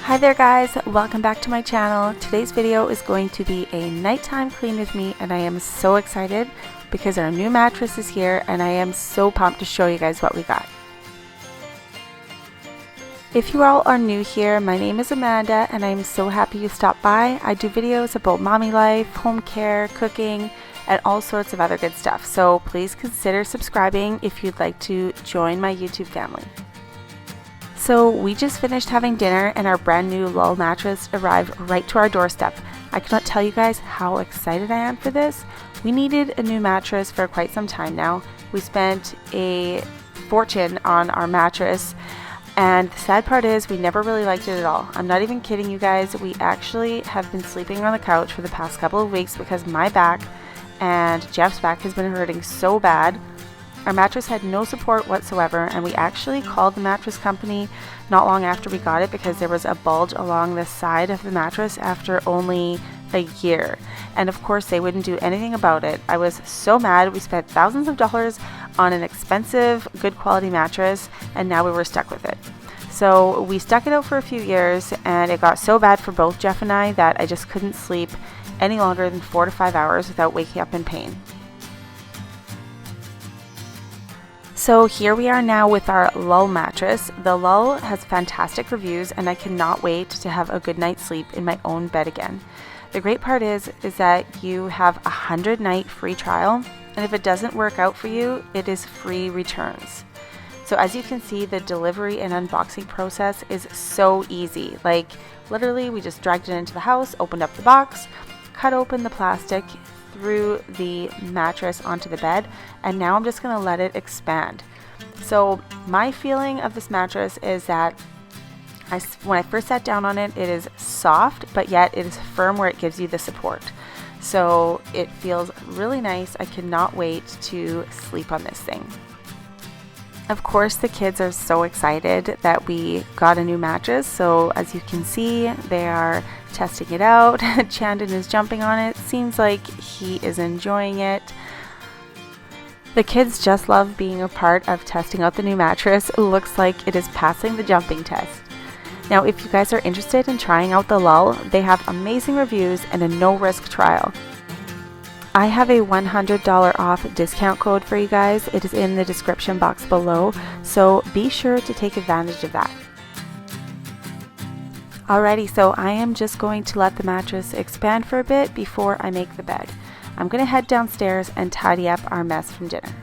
Hi there guys, welcome back to my channel. Today's video is going to be a nighttime clean with me, and I am so excited because our new mattress is here and I am so pumped to show you guys what we got. If you all are new here, my name is Amanda and I'm so happy you stopped by. I do videos about mommy life, home care, cooking, and all sorts of other good stuff. So please consider subscribing if you'd like to join my YouTube family. So we just finished having dinner and our brand new Lull mattress arrived right to our doorstep. I cannot tell you guys how excited I am for this. We needed a new mattress for quite some time now. We spent a fortune on our mattress, and the sad part is we never really liked it at all. I'm not even kidding you guys. We actually have been sleeping on the couch for the past couple of weeks because my back and Jeff's back has been hurting so bad. Our mattress had no support whatsoever, and we actually called the mattress company not long after we got it because there was a bulge along the side of the mattress after only a year. And of course they wouldn't do anything about it. I was so mad. We spent thousands of dollars on an expensive, good quality mattress, and now we were stuck with it. So we stuck it out for a few years, and it got so bad for both Jeff and I that I just couldn't sleep any longer than 4 to 5 hours without waking up in pain. So here we are now with our Lull mattress. The Lull has fantastic reviews and I cannot wait to have a good night's sleep in my own bed again. The great part is that you have a 100-night free trial, and if it doesn't work out for you, it is free returns. So as you can see, the delivery and unboxing process is so easy. Like literally we just dragged it into the house, opened up the box, cut open the plastic, threw the mattress onto the bed, and now I'm just going to let it expand. So my feeling of this mattress is that when I first sat down on it, it is soft, but yet it is firm where it gives you the support. So it feels really nice. I cannot wait to sleep on this thing. Of course, the kids are so excited that we got a new mattress. So as you can see, they are testing it out. Chandon is jumping on it. Seems like he is enjoying it. The kids just love being a part of testing out the new mattress. It looks like it is passing the jumping test. Now, if you guys are interested in trying out the Lull, they have amazing reviews and a no-risk trial. I have a $100 off discount code for you guys. It is in the description box below, so be sure to take advantage of that. Alrighty, so I am just going to let the mattress expand for a bit before I make the bed. I'm going to head downstairs and tidy up our mess from dinner.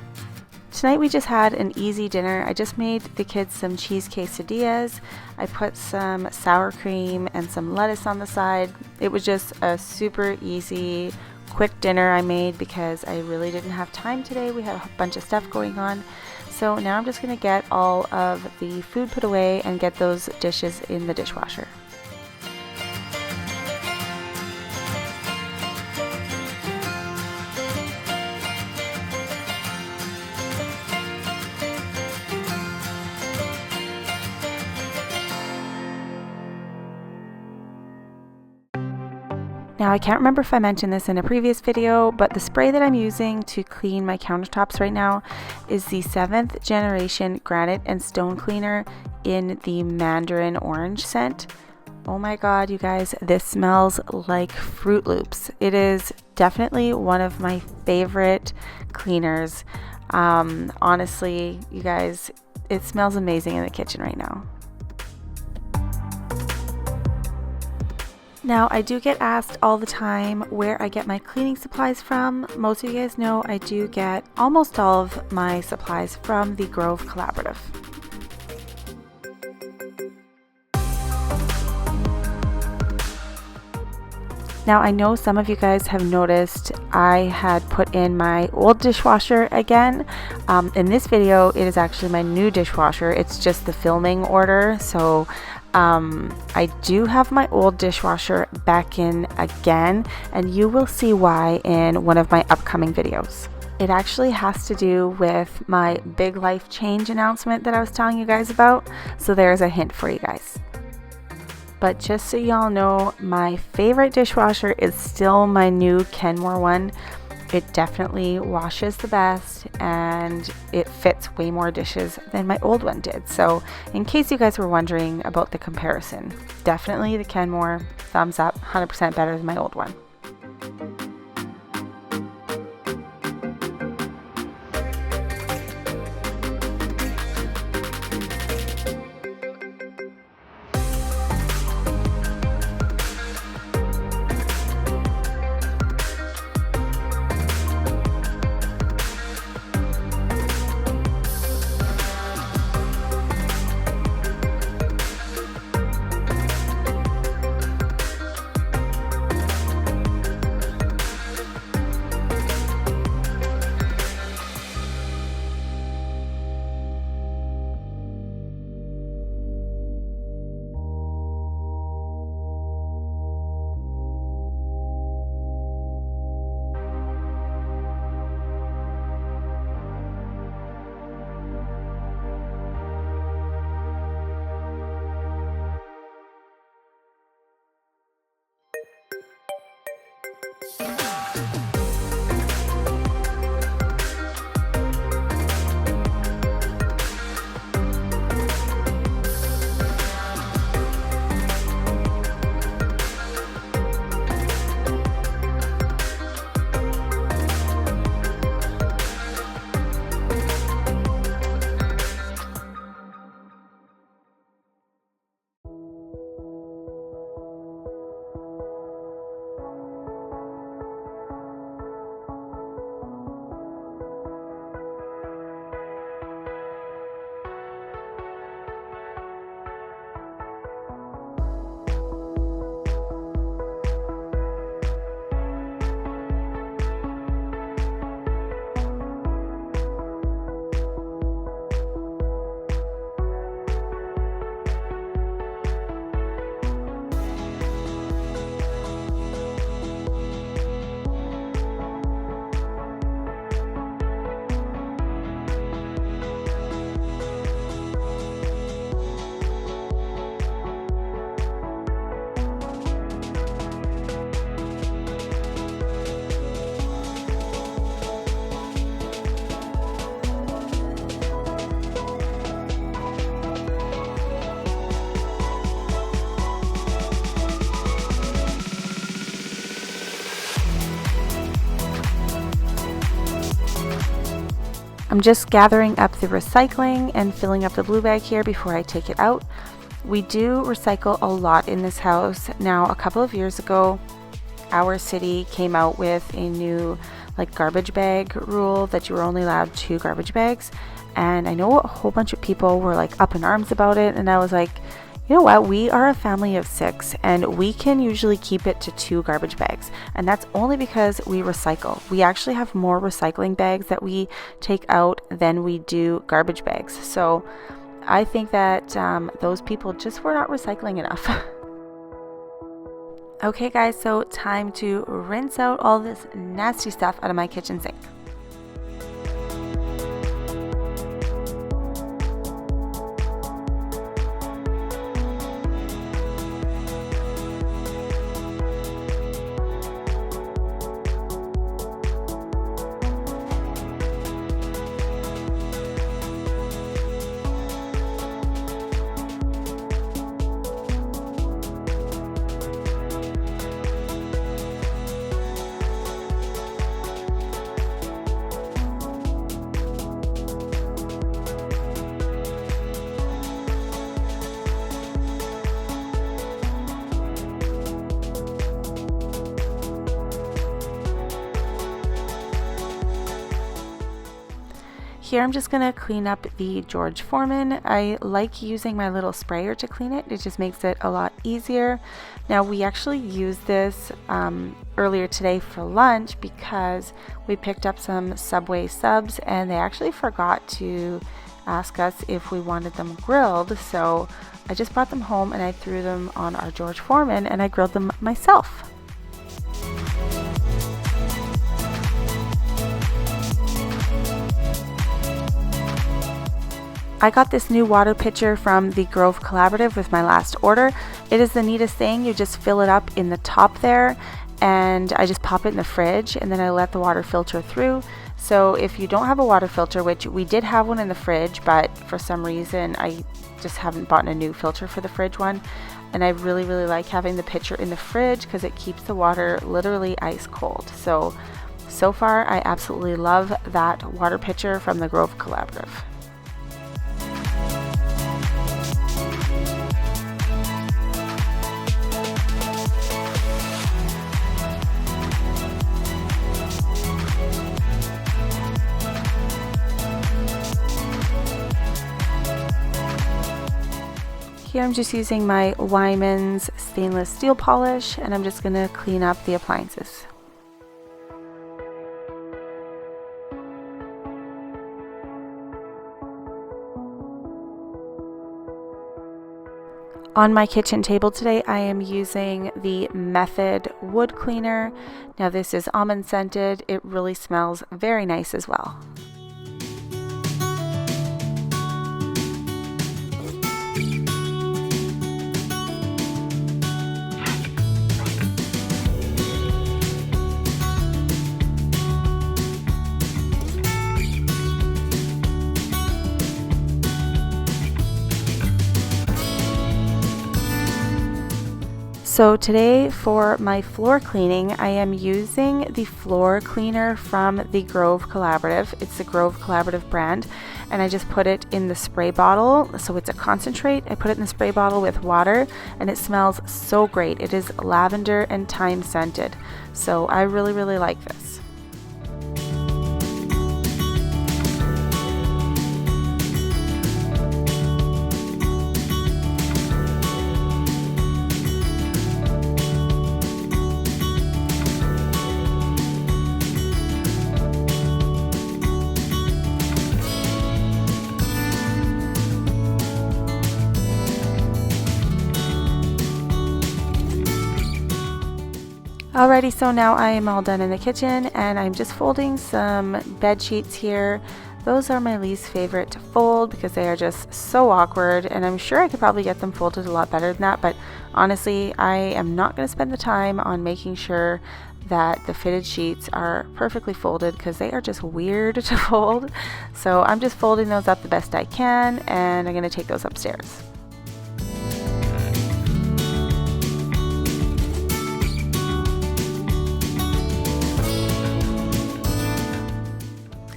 Tonight we just had an easy dinner. I just made the kids some cheese quesadillas. I put some sour cream and some lettuce on the side. It was just a super easy, quick dinner I made because I really didn't have time today. We had a bunch of stuff going on. So now I'm just going to get all of the food put away and get those dishes in the dishwasher. Now, I can't remember if I mentioned this in a previous video, but the spray that I'm using to clean my countertops right now is the 7th generation granite and stone cleaner in the mandarin orange scent. Oh my god, you guys, this smells like Fruit Loops. It is definitely one of my favorite cleaners. Honestly, you guys, it smells amazing in the kitchen right now. Now, I do get asked all the time where I get my cleaning supplies from. Most of you guys know I do get almost all of my supplies from the Grove Collaborative. Now, I know some of you guys have noticed I had put in my old dishwasher again. In this video, it is actually my new dishwasher. It's just the filming order. So I do have my old dishwasher back in again, and you will see why in one of my upcoming videos. It actually has to do with my big life change announcement that I was telling you guys about. So there's a hint for you guys. But just so y'all know, my favorite dishwasher is still my new Kenmore one. It definitely washes the best and it fits way more dishes than my old one did. So in case you guys were wondering about the comparison, definitely the Kenmore, thumbs up, 100% better than my old one. I'm just gathering up the recycling and filling up the blue bag here before I take it out. We do recycle a lot in this house. Now, a couple of years ago, our city came out with a new garbage bag rule that you were only allowed 2 garbage bags. And I know a whole bunch of people were up in arms about it. And I was like, you know what, we are a family of 6 and we can usually keep it to 2 garbage bags. And that's only because we recycle. We actually have more recycling bags that we take out than we do garbage bags. So I think that those people just were not recycling enough. Okay guys, so time to rinse out all this nasty stuff out of my kitchen sink. Here I'm just going to clean up the George Foreman. I like using my little sprayer to clean it. It just makes it a lot easier. Now we actually used this earlier today for lunch because we picked up some Subway subs and they actually forgot to ask us if we wanted them grilled. So I just brought them home and I threw them on our George Foreman and I grilled them myself. I got this new water pitcher from the Grove Collaborative with my last order. It is the neatest thing. You just fill it up in the top there and I just pop it in the fridge, and then I let the water filter through. So if you don't have a water filter, which we did have one in the fridge, but for some reason I just haven't bought a new filter for the fridge one, and I really like having the pitcher in the fridge because it keeps the water literally ice cold. So far I absolutely love that water pitcher from the Grove Collaborative. Here I'm just using my Wyman's stainless steel polish, and I'm just going to clean up the appliances. On my kitchen table today, I am using the Method wood cleaner. Now this is almond scented. It really smells very nice as well. So today for my floor cleaning, I am using the floor cleaner from the Grove Collaborative. It's the Grove Collaborative brand, and I just put it in the spray bottle. So it's a concentrate. I put it in the spray bottle with water, and it smells so great. It is lavender and thyme scented. So I really like this. Alrighty, so now I am all done in the kitchen, and I'm just folding some bed sheets here. Those are my least favorite to fold because they are just so awkward, and I'm sure I could probably get them folded a lot better than that, but honestly I am not going to spend the time on making sure that the fitted sheets are perfectly folded because they are just weird to fold. So I'm just folding those up the best I can, and I'm going to take those upstairs.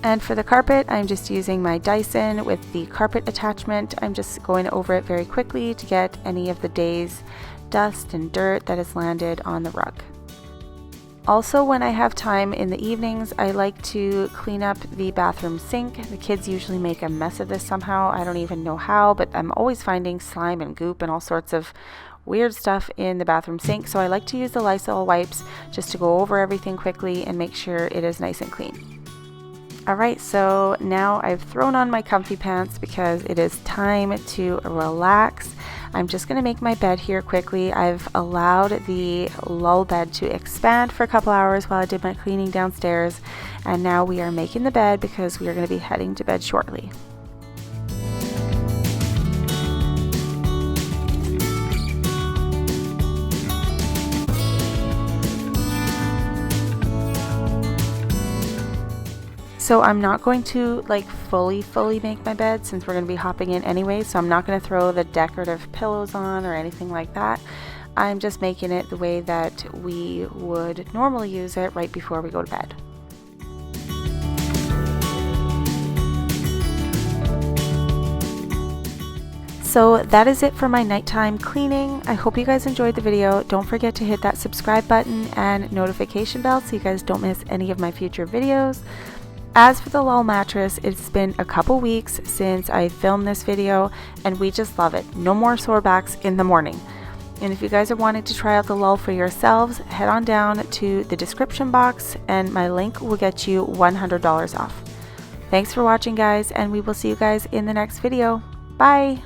And for the carpet, I'm just using my Dyson with the carpet attachment. I'm just going over it very quickly to get any of the day's dust and dirt that has landed on the rug. Also, when I have time in the evenings, I like to clean up the bathroom sink. The kids usually make a mess of this somehow. I don't even know how, but I'm always finding slime and goop and all sorts of weird stuff in the bathroom sink. So I like to use the Lysol wipes just to go over everything quickly and make sure it is nice and clean. Alright, so now I've thrown on my comfy pants because it is time to relax. I'm just going to make my bed here quickly. I've allowed the lull bed to expand for a couple hours while I did my cleaning downstairs, and now we are making the bed because we are going to be heading to bed shortly. So I'm not going to like fully make my bed since we're going to be hopping in anyway, so I'm not going to throw the decorative pillows on or anything like that. I'm just making it the way that we would normally use it right before we go to bed. So that is it for my nighttime cleaning. I hope you guys enjoyed the video. Don't forget to hit that subscribe button and notification bell so you guys don't miss any of my future videos. As for the Lull mattress, it's been a couple weeks since I filmed this video, and we just love it. No more sore backs in the morning. And if you guys are wanting to try out the Lull for yourselves, head on down to the description box and my link will get you $100 off. Thanks for watching, guys, and we will see you guys in the next video. Bye!